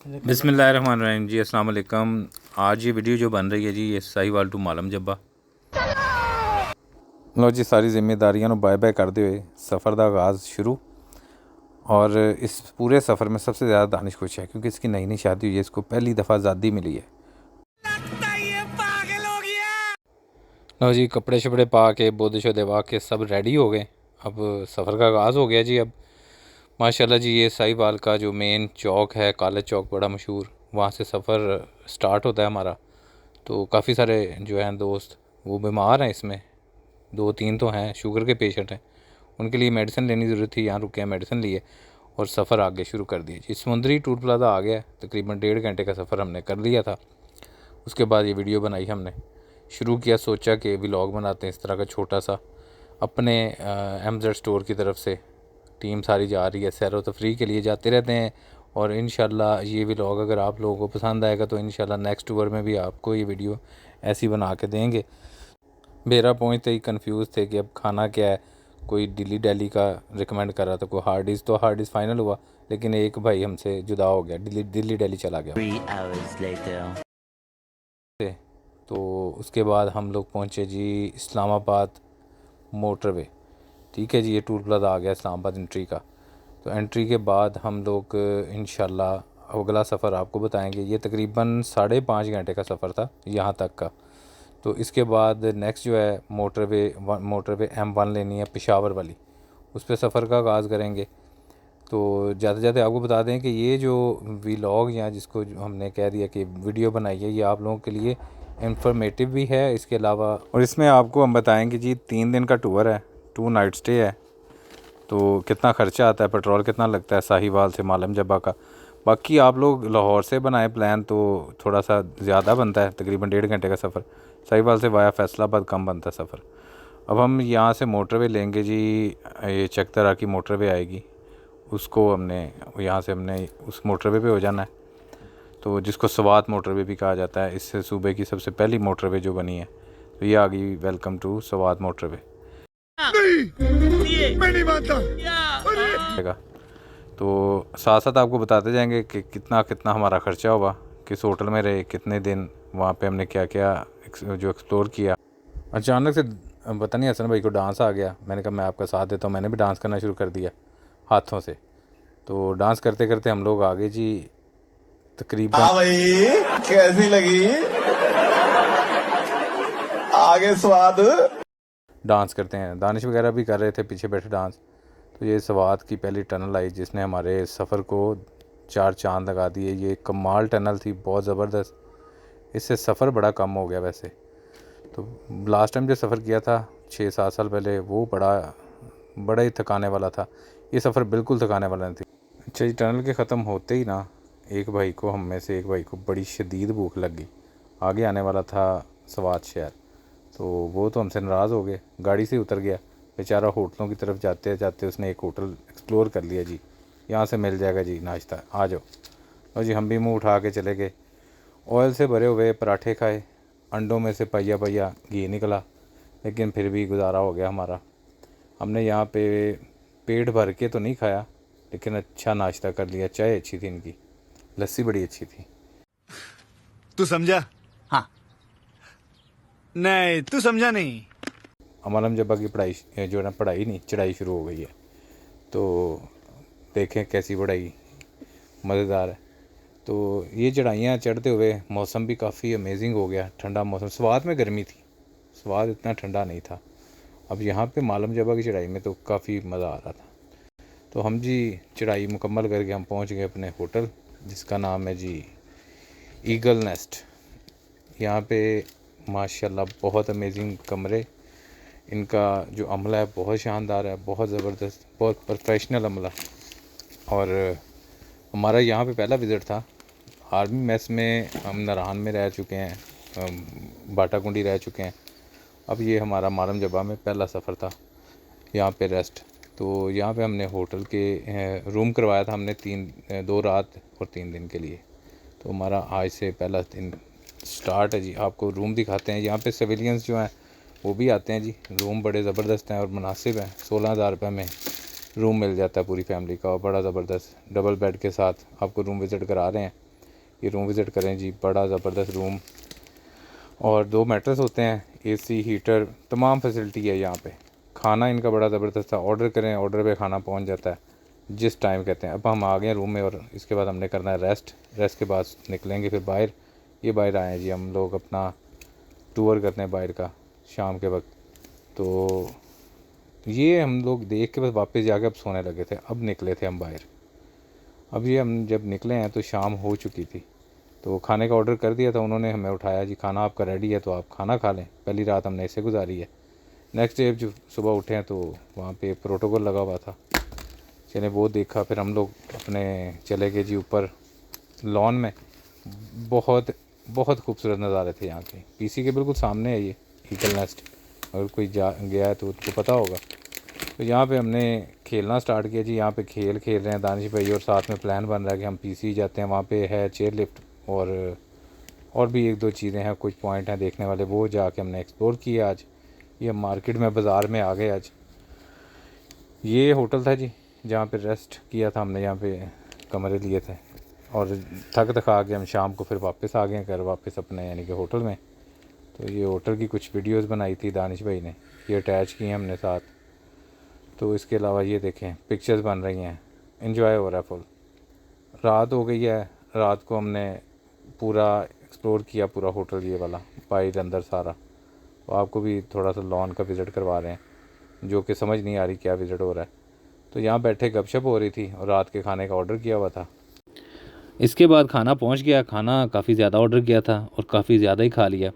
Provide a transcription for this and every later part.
बिस्मिल्लाहिर्रहमानिर्रहीम जी, अस्सलाम वालेकुम। आज ये वीडियो जो बन रही है जी, ये साहिवाल टू मालम जब्बा। लो जी, सारी जिम्मेदारियां बाय बाय करते हुए सफ़र का आगाज़ शुरू। और इस पूरे सफ़र में सबसे ज़्यादा दानिश खुश है क्योंकि इसकी नई नई शादी हुई है, इसको पहली दफ़ा आज़ादी मिली है। लो जी, कपड़े शपड़े पा के बोदे शोदे पा के सब रेडी हो गए। अब सफ़र का आगाज़ हो गया जी। अब माशाल्लाह जी, ये साहिवाल का जो मेन चौक है, कॉलेज चौक, बड़ा मशहूर, वहाँ से सफ़र स्टार्ट होता है हमारा। तो काफ़ी सारे जो हैं दोस्त वो बीमार हैं, इसमें 2-3 तो हैं, शुगर के पेशेंट हैं। उनके लिए मेडिसिन लेनी ज़रूरत थी, यहाँ रुके हैं, मेडिसिन लिए और सफ़र आगे शुरू कर दिया जी। समुंदरी टूर प्लाजा आ गया। तकरीबन 1.5 घंटे का सफ़र हमने कर लिया था। उसके बाद ये वीडियो बनाई हमने, शुरू किया, सोचा कि व्लॉग बनाते हैं इस तरह का छोटा सा। अपने MZ स्टोर की तरफ से टीम सारी जा रही है, सैर व तफरीह के लिए जाते रहते हैं। और इंशाल्लाह ये व्लॉग अगर आप लोगों को पसंद आएगा तो इंशाल्लाह नेक्स्ट टूर में भी आपको ये वीडियो ऐसी बना के देंगे। मेरा पहुँचते ही कंफ्यूज थे कि अब खाना क्या है। कोई दिल्ली का रिकमेंड कर रहा था, कोई हार्डीज़, तो हार्डीज़ फाइनल हुआ, लेकिन एक भाई हमसे जुदा हो गया, दिल्ली चला गया। 3 hours later. तो उसके बाद हम लोग पहुँचे जी इस्लामाबाद मोटरवे। ठीक है जी, ये टूर प्लाजा आ गया इस्लामाबाद एंट्री का। तो एंट्री के बाद हम लोग इंशाल्लाह अगला सफ़र आपको बताएंगे। ये तकरीबन 5.5 घंटे का सफ़र था यहाँ तक का। तो इसके बाद नेक्स्ट जो है मोटरवे M1 लेनी है पेशावर वाली, उस पर सफ़र का आगाज़ करेंगे। तो ज़्यादा ज़्यादा आपको बता दें कि ये जो व्लॉग या जिसको हमने कह दिया कि वीडियो बनाई है, ये आप लोगों के लिए इंफॉर्मेटिव भी है। इसके अलावा और इसमें आपको हम बताएंगे जी, 3 दिन का टूर है, 2 नाइट स्टे है। तो कितना ख़र्चा आता है, पेट्रोल कितना लगता है साहिवाल से मालम जब्बा का। बाकी आप लोग लाहौर से बनाए प्लान तो थोड़ा सा ज़्यादा बनता है, तकरीबन 1.5 घंटे का सफ़र। साहिवाल से वाया फैसलाबाद कम बनता है सफ़र। अब हम यहाँ से मोटरवे लेंगे जी, ये चकदरा की मोटरवे आएगी, उसको हमने यहाँ से हमने उस मोटरवे पे हो जाना है। तो जिसको स्वात मोटरवे भी कहा जाता है, इससे सूबे की सबसे पहली मोटरवे जो बनी है। तो ये आ गई, वेलकम टू स्वात मोटरवे। नहीं, मैं नहीं मानता। तो साथ साथ आपको बताते जाएंगे कि कितना कितना हमारा ख़र्चा होगा, किस होटल में रहे, कितने दिन वहाँ पे हमने क्या क्या जो एक्सप्लोर किया। अचानक से पता नहीं हसन भाई को डांस आ गया, मैंने कहा मैं आपका साथ देता हूँ। मैंने भी डांस करना शुरू कर दिया हाथों से। तो डांस करते करते हम लोग आ गए जी तकरीबन। हाँ भाई, कैसी लगी आगे स्वाद। डांस करते हैं, दानिश वगैरह भी कर रहे थे पीछे बैठे डांस। तो ये स्वात की पहली टनल आई जिसने हमारे सफ़र को 4 चांद लगा दिए। ये कमाल टनल थी, बहुत ज़बरदस्त। इससे सफ़र बड़ा कम हो गया वैसे तो। लास्ट टाइम जो सफ़र किया था 6-7 साल पहले, वो बड़ा ही थकाने वाला था। ये सफ़र बिल्कुल थकाने वाला नहीं थी। अच्छा जी, टनल के ख़त्म होते ही ना हम में से एक भाई को बड़ी शदीद भूख लग गई। आगे आने वाला था स्वात शहर, तो वो तो हमसे नाराज़ हो गए, गाड़ी से उतर गया बेचारा। होटलों की तरफ जाते जाते उसने एक होटल एक्सप्लोर कर लिया जी, यहाँ से मिल जाएगा जी नाश्ता, आ जाओ। और जी हम भी मुंह उठा के चले गए। ऑयल से भरे हुए पराठे खाए, अंडों में से पहिया पहिया घी निकला, लेकिन फिर भी गुजारा हो गया हमारा। हमने यहाँ पे पेट भर के तो नहीं खाया, लेकिन अच्छा नाश्ता कर लिया। चाय अच्छी थी इनकी, लस्सी बड़ी अच्छी थी। तू समझा? हाँ। नहीं, तू समझा नहीं। मालम जब्बा की पढ़ाई जो है ना, पढ़ाई नहीं चढ़ाई शुरू हो गई है। तो देखें कैसी पढ़ाई मज़ेदार है। तो ये चढ़ाइयाँ चढ़ते हुए मौसम भी काफ़ी अमेजिंग हो गया, ठंडा मौसम। स्वाद में गर्मी थी, स्वाद इतना ठंडा नहीं था। अब यहाँ पे मालम जब्बा की चढ़ाई में तो काफ़ी मज़ा आ रहा था। तो हम जी चढ़ाई मुकम्मल करके हम पहुँच गए अपने होटल, जिसका नाम है जी ईगल नेस्ट। यहाँ पे माशाल्लाह बहुत अमेजिंग कमरे, इनका जो अमला है बहुत शानदार है, बहुत ज़बरदस्त, बहुत प्रोफेशनल अमला। और हमारा यहाँ पे पहला विज़िट था। आर्मी मेस में हम नारान में रह चुके हैं, बाटाकुंडी रह चुके हैं। अब ये हमारा मालम जब्बा में पहला सफ़र था यहाँ पे रेस्ट। तो यहाँ पे हमने होटल के रूम करवाया था हमने 2 रात और 3 दिन के लिए। तो हमारा आज से पहला दिन स्टार्ट है जी। आपको रूम दिखाते हैं। यहाँ पे सिविलियंस जो हैं वो भी आते हैं जी। रूम बड़े ज़बरदस्त हैं और मुनासिब हैं। 16,000 रुपये में रूम मिल जाता है पूरी फैमिली का, और बड़ा ज़बरदस्त डबल बेड के साथ आपको रूम विज़िट करा रहे हैं। ये रूम विज़िट करें जी, बड़ा ज़बरदस्त रूम और 2 मैट्रेस होते हैं, एसी, हीटर, तमाम फैसिलिटी है यहाँ पे। खाना इनका बड़ा ज़बरदस्त था, ऑर्डर करें, ऑर्डर पे खाना पहुँच जाता है जिस टाइम कहते हैं। अब हम आ गए हैं रूम में और इसके बाद हमने करना है रेस्ट के बाद निकलेंगे फिर बाहर। ये बाहर आए हैं जी, हम लोग अपना टूर करते हैं बाहर का शाम के वक्त। तो ये हम लोग देख के बस वापस जाके अब सोने लगे थे। अब निकले थे हम बाहर। अब ये हम जब निकले हैं तो शाम हो चुकी थी, तो खाने का ऑर्डर कर दिया था उन्होंने, हमें उठाया जी खाना आपका रेडी है तो आप खाना खा लें। पहली रात हमने ऐसे गुजारी है। नेक्स्ट डे जो सुबह उठे हैं तो वहाँ पे प्रोटोकॉल लगा हुआ था, चले वो देखा। फिर हम लोग अपने चले गए जी ऊपर लॉन में। बहुत बहुत खूबसूरत नज़ारे थे यहाँ के। पीसी के बिल्कुल सामने है ये ईगल नेस्ट, अगर कोई गया है तो उसको पता होगा। तो यहाँ पे हमने खेलना स्टार्ट किया जी। यहाँ पे खेल रहे हैं दानिश भाई और साथ में प्लान बन रहा है कि हम पीसी जाते हैं। वहाँ पे है चेयर लिफ्ट और भी 1-2 चीज़ें हैं, कुछ पॉइंट हैं देखने वाले, वो जाके हमने एक्सप्लोर किया आज। ये मार्केट में बाज़ार में आ गए आज। ये होटल था जी जहाँ पे रेस्ट किया था हमने, यहाँ पे कमरे लिए थे और थक थका के हम शाम को फिर वापस आ गए घर, वापस अपने यानी कि होटल में। तो ये होटल की कुछ वीडियोस बनाई थी दानिश भाई ने, ये अटैच की हैं हमने साथ। तो इसके अलावा ये देखें पिक्चर्स बन रही हैं, एंजॉय हो रहा है फुल। रात हो गई है, रात को हमने पूरा एक्सप्लोर किया पूरा होटल ये वाला बाहर अंदर सारा। तो आपको भी थोड़ा सा लॉन का विज़िट करवा रहे हैं, जो कि समझ नहीं आ रही क्या विज़िट हो रहा है। तो यहाँ बैठे गपशप हो रही थी और रात के खाने का ऑर्डर किया हुआ था। इसके बाद खाना पहुँच गया। खाना काफ़ी ज़्यादा ऑर्डर किया था और काफ़ी ज़्यादा ही खा लिया,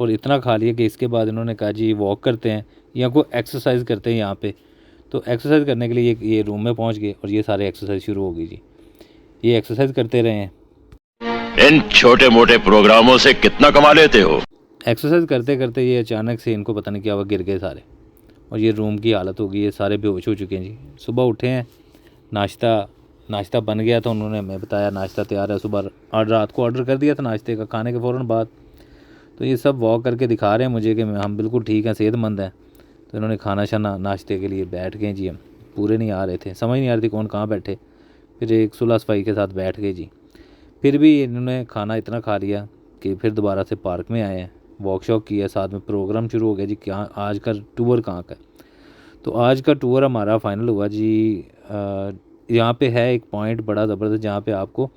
और इतना खा लिया कि इसके बाद इन्होंने कहा जी वॉक करते हैं या कोई एक्सरसाइज करते हैं यहाँ पे। तो एक्सरसाइज करने के लिए ये रूम में पहुँच गए और ये सारे एक्सरसाइज शुरू हो गई जी। ये एक्सरसाइज करते रहे हैं। इन छोटे मोटे प्रोग्रामों से कितना कमा लेते हो? एक्सरसाइज करते करते ये अचानक से इनको पता नहीं क्या हुआ, गिर गए सारे और ये रूम की हालत हो गई, ये सारे बेहोश हो चुके हैं जी। सुबह उठे हैं, नाश्ता बन गया था, उन्होंने हमें बताया नाश्ता तैयार है। सुबह और रात को ऑर्डर कर दिया था नाश्ते का, खाने के फ़ौरन बाद। तो ये सब वॉक करके दिखा रहे हैं मुझे कि हम बिल्कुल ठीक हैं, सेहतमंद हैं। तो इन्होंने खाना शाना नाश्ते के लिए बैठ गए जी। हम पूरे नहीं आ रहे थे, समझ नहीं आ रही थी कौन कहाँ बैठे। फिर एक सुलह सफाई के साथ बैठ गए जी। फिर भी इन्होंने खाना इतना खा लिया कि फिर दोबारा से पार्क में आए हैं, वॉक शॉक किया, साथ में प्रोग्राम शुरू हो गया जी। क्या आज का टूर कहाँ का? तो आज का टूर हमारा फ़ाइनल हुआ जी। यहाँ पे है एक पॉइंट बड़ा ज़बरदस्त जहाँ पे आपको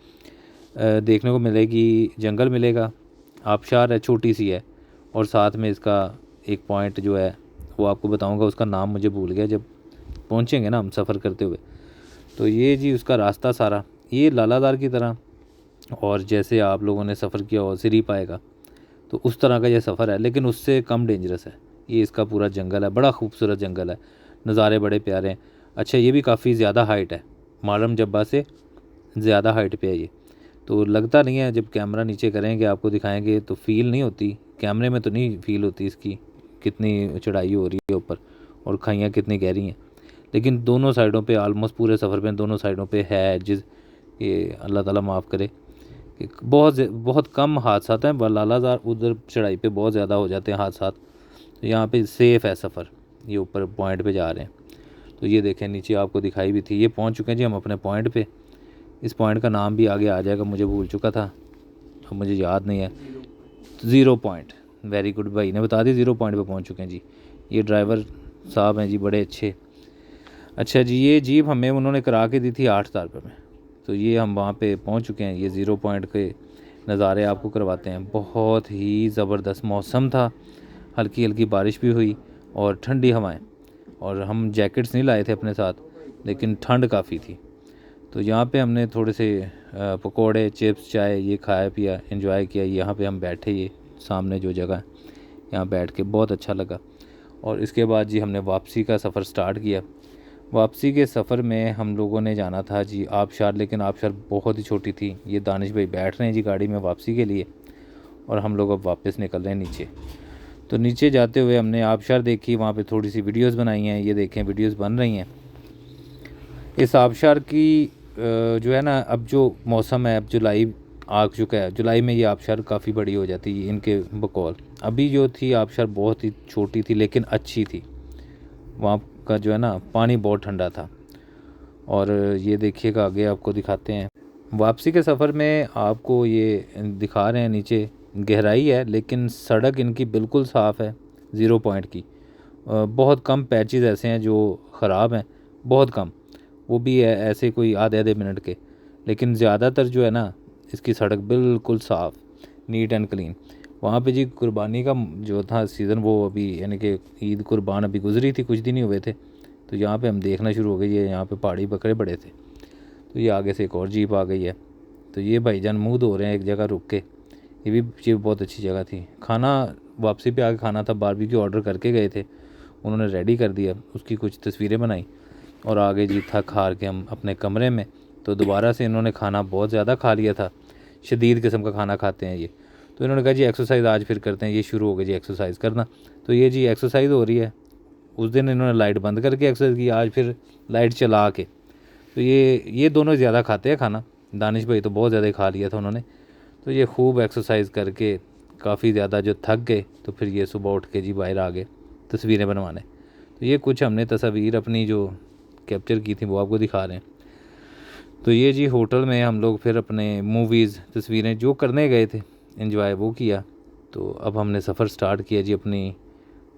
देखने को मिलेगी, जंगल मिलेगा, आबशार है, छोटी सी है, और साथ में इसका एक पॉइंट जो है वो आपको बताऊंगा, उसका नाम मुझे भूल गया, जब पहुँचेंगे ना हम सफ़र करते हुए। तो ये जी उसका रास्ता सारा ये लालादार की तरह, और जैसे आप लोगों ने सफ़र किया हो सिरी पाएगा, तो उस तरह का ये सफ़र है, लेकिन उससे कम डेंजरस है। ये इसका पूरा जंगल है, बड़ा खूबसूरत जंगल है, नज़ारे बड़े प्यारे हैं। अच्छा, ये भी काफ़ी ज़्यादा हाइट है, मालम जब्बा से ज़्यादा हाइट पे है ये। तो लगता नहीं है, जब कैमरा नीचे करेंगे आपको दिखाएंगे तो फ़ील नहीं होती, कैमरे में तो नहीं फ़ील होती इसकी कितनी चढ़ाई हो रही है ऊपर और खाइयाँ कितनी गहरी हैं। लेकिन दोनों साइडों पे ऑलमोस्ट पूरे सफ़र में दोनों साइडों पे है जिस ये अल्लाह ताला माफ़ करे कि बहुत कम हादसा हैं। लालादार उधर चढ़ाई पे बहुत ज़्यादा हो जाते हैं हादसा। तो यहाँ पे सेफ़ है सफ़र। ये ऊपर पॉइंट पे जा रहे हैं, तो ये देखें नीचे आपको दिखाई भी थी। ये पहुँच चुके हैं जी हम अपने पॉइंट पे। इस पॉइंट का नाम भी आगे आ जाएगा, मुझे भूल चुका था, अब मुझे याद नहीं है। 0 पॉइंट, वेरी गुड, भाई ने बता दी 0 पॉइंट पे पहुँच चुके हैं जी। ये ड्राइवर साहब हैं जी, बड़े अच्छे। अच्छा जी, ये जीप हमें उन्होंने करा के दी थी 8,000 रुपये में। तो ये हम वहाँ पे पहुँच चुके हैं। ये 0 पॉइंट के नज़ारे आपको करवाते हैं। बहुत ही ज़बरदस्त मौसम था, हल्की हल्की बारिश भी हुई और ठंडी हवाएं, और हम जैकेट्स नहीं लाए थे अपने साथ, लेकिन ठंड काफ़ी थी। तो यहाँ पे हमने थोड़े से पकोड़े, चिप्स, चाय ये खाया पिया, एंजॉय किया। यहाँ पे हम बैठे, ये सामने जो जगह है यहाँ बैठ के बहुत अच्छा लगा। और इसके बाद जी हमने वापसी का सफ़र स्टार्ट किया। वापसी के सफ़र में हम लोगों ने जाना था जी आबशार, लेकिन आबशार बहुत ही छोटी थी। ये दानिश भाई बैठ रहे हैं जी गाड़ी में वापसी के लिए, और हम लोग अब वापस निकल रहे हैं नीचे। तो नीचे जाते हुए हमने आबशार देखी, वहाँ पे थोड़ी सी वीडियोस बनाई हैं। ये देखें वीडियोस बन रही हैं। इस आबशार की जो है ना, अब जो मौसम है, अब जुलाई आ चुका है, जुलाई में ये आबशार काफ़ी बड़ी हो जाती है इनके बकौल। अभी जो थी आबशार बहुत ही छोटी थी लेकिन अच्छी थी। वहाँ का जो है ना पानी बहुत ठंडा था। और ये देखिएगा आगे आपको दिखाते हैं। वापसी के सफ़र में आपको ये दिखा रहे हैं, नीचे गहराई है लेकिन सड़क इनकी बिल्कुल साफ़ है, 0 पॉइंट की। बहुत कम पैचेस ऐसे हैं जो ख़राब हैं, बहुत कम, वो भी है ऐसे कोई आधे मिनट के, लेकिन ज़्यादातर जो है ना इसकी सड़क बिल्कुल साफ़, नीट एंड क्लीन। वहाँ पे जी कुर्बानी का जो था सीज़न, वो अभी यानी कि ईद कुर्बान अभी गुजरी थी, कुछ दिन ही हुए थे, तो यहाँ पे हम देखना शुरू हो गए। ये यहाँ पे पहाड़ी बकरे बड़े थे, तो ये आगे से एक और जीप आ गई है। तो ये भाईजान मुँह धो रहे हैं एक जगह रुक के, ये बहुत अच्छी जगह थी। खाना वापसी पे आके खाना था, बारबेक्यू ऑर्डर करके गए थे, उन्होंने रेडी कर दिया, उसकी कुछ तस्वीरें बनाई और आगे जी थक हार के हम अपने कमरे में। तो दोबारा से इन्होंने खाना बहुत ज़्यादा खा लिया था, शदीद किस्म का खाना खाते हैं ये। तो इन्होंने कहा जी एक्सरसाइज़ आज फिर करते हैं, ये शुरू हो गई जी एक्सरसाइज़ करना। तो ये जी एक्सरसाइज़ हो रही है। उस दिन इन्होंने लाइट बंद करके एक्सरसाइज की, आज फिर लाइट चला के। तो ये दोनों ज़्यादा खाते हैं खाना, दानिश भाई तो बहुत ज़्यादा खा लिया था उन्होंने। तो ये खूब एक्सरसाइज करके काफ़ी ज़्यादा जो थक गए, तो फिर ये सुबह उठ के जी बाहर आ गए तस्वीरें बनवाने। तो ये कुछ हमने तस्वीर अपनी जो कैप्चर की थी वो आपको दिखा रहे हैं। तो ये जी होटल में हम लोग फिर अपने मूवीज़, तस्वीरें जो करने गए थे, एंजॉय वो किया। तो अब हमने सफ़र स्टार्ट किया जी अपनी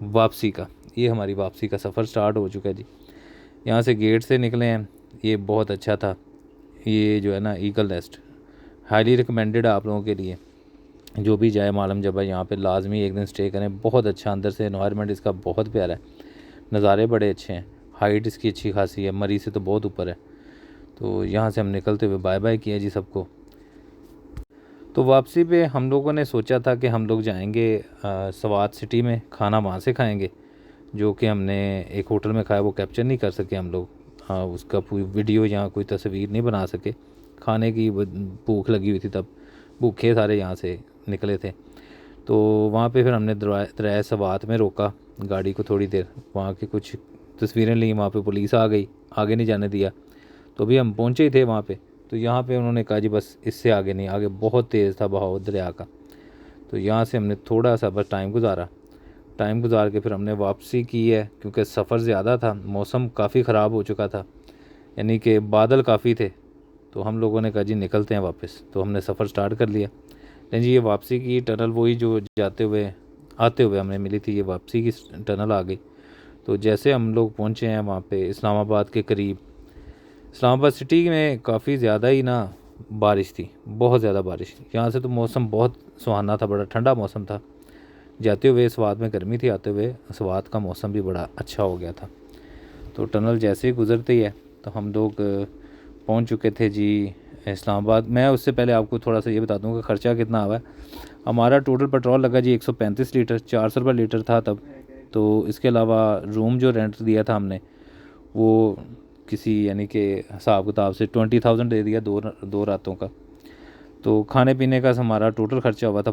वापसी का। ये हमारी वापसी का सफ़र स्टार्ट हो चुका है जी। यहाँ से गेट से निकले हैं, ये बहुत अच्छा था। ये जो है ना ईगल नेस्ट, हाईली रिकमेंडेड है आप लोगों के लिए, जो भी जाए मालम जबा यहाँ पे लाजमी एक दिन स्टे करें। बहुत अच्छा अंदर से एनवायरनमेंट इसका बहुत प्यारा है, नज़ारे बड़े अच्छे हैं, हाइट इसकी अच्छी खासी है, मरी से तो बहुत ऊपर है। तो यहाँ से हम निकलते हुए बाय बाय किया जी सबको। तो वापसी पे हम लोगों ने सोचा था कि हम लोग जाएंगे सवात सिटी में, खाना वहाँ से खाएंगे, जो कि हमने एक होटल में खाया, वो कैप्चर नहीं कर सके हम लोग। उसका पूरी वीडियो या कोई तस्वीर नहीं बना सके, खाने की भूख लगी हुई थी तब, भूखे सारे यहाँ से निकले थे। तो वहाँ पे फिर हमने दराए सवात में रोका गाड़ी को थोड़ी देर, वहाँ की कुछ तस्वीरें ली। वहाँ पे पुलिस आ गई, आगे नहीं जाने दिया। तो अभी हम पहुँचे ही थे वहाँ पे, तो यहाँ पे उन्होंने कहा जी बस इससे आगे नहीं, आगे बहुत तेज़ था बहाव दरिया का। तो यहाँ से हमने थोड़ा सा बस टाइम गुजार के फिर हमने वापसी की है, क्योंकि सफ़र ज़्यादा था, मौसम काफ़ी ख़राब हो चुका था, यानी कि बादल काफ़ी थे। तो हम लोगों ने कहा जी निकलते हैं वापस, तो हमने सफ़र स्टार्ट कर लिया। लेकिन जी ये वापसी की टनल वही जो आते हुए हमें मिली थी, ये वापसी की टनल आ गई। तो जैसे हम लोग पहुँचे हैं वहाँ पे इस्लामाबाद के करीब, इस्लामाबाद सिटी में काफ़ी ज़्यादा ही ना बारिश थी, बहुत ज़्यादा बारिश। यहाँ से तो मौसम बहुत सुहाना था, बड़ा ठंडा मौसम था। जाते हुए स्वात में गर्मी थी, आते हुए स्वात का मौसम भी बड़ा अच्छा हो गया था। तो टनल जैसे ही गुज़रते ही है तो हम लोग पहुंच चुके थे जी इस्लामाबाद। मैं उससे पहले आपको थोड़ा सा ये बता दूं कि ख़र्चा कितना हुआ है। हमारा टोटल पेट्रोल लगा जी 135 लीटर, 400 रुपये लीटर था तब। तो इसके अलावा रूम जो रेंट दिया था हमने, वो किसी यानी कि हिसाब किताब से 20,000 दे दिया, दो रातों का। तो खाने पीने का हमारा टोटल ख़र्चा हुआ था